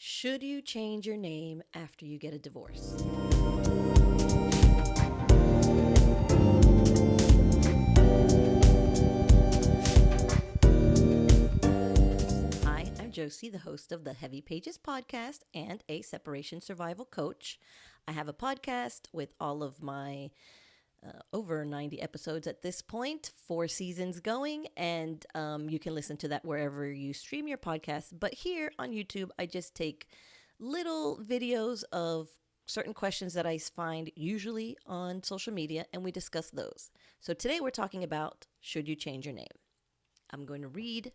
Should you change your name after you get a divorce? Hi, I'm Josie, the host of the Heavy Pages podcast and a separation survival coach. I have a podcast with all of my over 90 episodes at this point, 4 seasons going, and you can listen to that wherever you stream your podcast. But here on YouTube, I just take little videos of certain questions that I find usually on social media, and we discuss those. So today we're talking about, should you change your name? I'm going to read.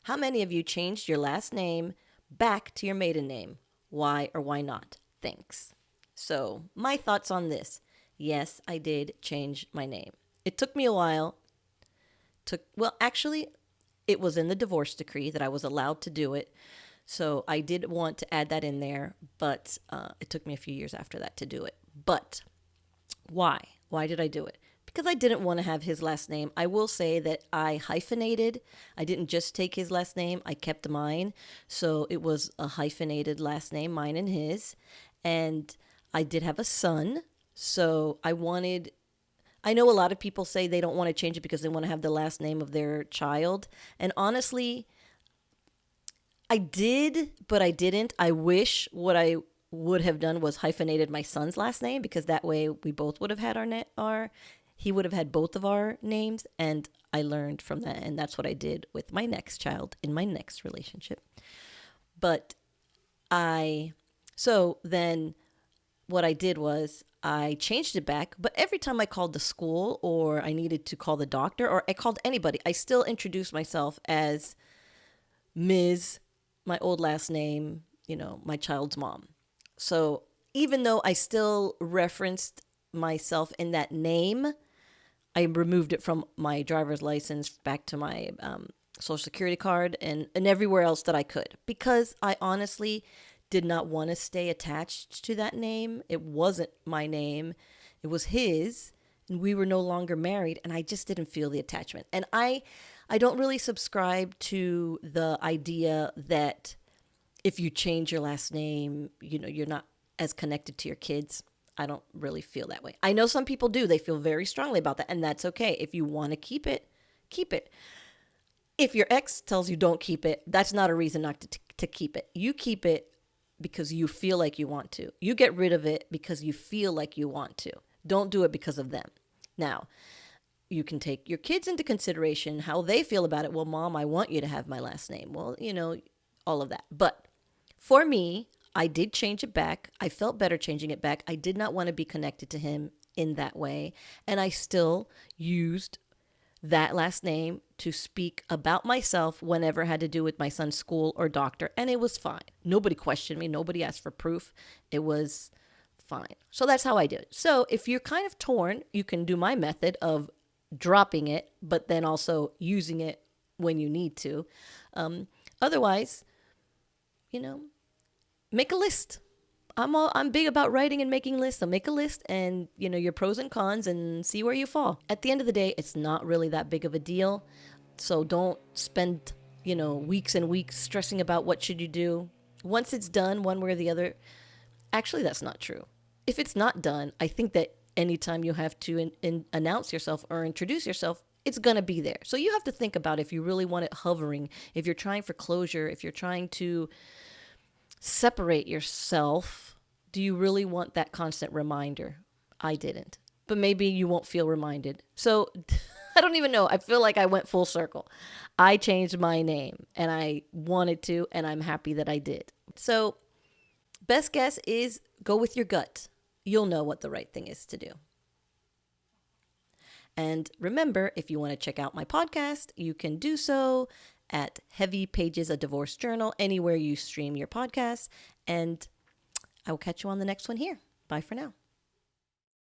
How many of you changed your last name back to your maiden name? Why or why not? Thanks. So my thoughts on this. Yes, I did change my name. It took me a while. Actually, it was in the divorce decree that I was allowed to do it. So I did want to add that in there, but it took me a few years after that to do it. But why? Why did I do it? Because I didn't want to have his last name. I will say that I hyphenated. I didn't just take his last name. I kept mine. So it was a hyphenated last name, mine and his. And I did have a son. So I know a lot of people say they don't want to change it because they want to have the last name of their child. And honestly, I did, but I didn't. I wish what I would have done was hyphenated my son's last name, because that way we both would have had he would have had both of our names. And I learned from that. And that's what I did with my next child in my next relationship. So then what I did was I changed it back, but every time I called the school or I needed to call the doctor or I called anybody, I still introduced myself as Ms., my old last name, my child's mom. So even though I still referenced myself in that name, I removed it from my driver's license back to my social security card and everywhere else that I could, because I honestly did not want to stay attached to that name. It wasn't my name. It was his, and we were no longer married, and I just didn't feel the attachment. And I don't really subscribe to the idea that if you change your last name, you're not as connected to your kids. I don't really feel that way. I know some people do. They feel very strongly about that, and that's okay. If you want to keep it, keep it. If your ex tells you don't keep it, that's not a reason not to keep it. You keep it because you feel like you want to. You get rid of it because you feel like you want to. Don't do it because of them. Now, you can take your kids into consideration, how they feel about it. Well, Mom, I want you to have my last name. Well, all of that. But for me, I did change it back. I felt better changing it back. I did not want to be connected to him in that way. And I still used that last name to speak about myself whenever it had to do with my son's school or doctor. And it was fine. Nobody questioned me. Nobody asked for proof. It was fine. So that's how I did it. So if you're kind of torn, you can do my method of dropping it, but then also using it when you need to. Otherwise, make a list. I'm big about writing and making lists. So make a list and, your pros and cons and see where you fall. At the end of the day, it's not really that big of a deal. So don't spend, weeks and weeks stressing about what should you do. Once it's done, one way or the other. Actually, that's not true. If it's not done, I think that anytime you have to announce yourself or introduce yourself, it's going to be there. So you have to think about if you really want it hovering, if you're trying for closure, if you're trying to separate yourself, do you really want that constant reminder? I didn't. But maybe you won't feel reminded. So I don't even know. I feel like I went full circle. I changed my name and I wanted to, and I'm happy that I did. So best guess is go with your gut. You'll know what the right thing is to do. And remember, if you want to check out my podcast, you can do so at Heavy Pages, a Divorce Journal, anywhere you stream your podcasts. And I will catch you on the next one here. Bye for now.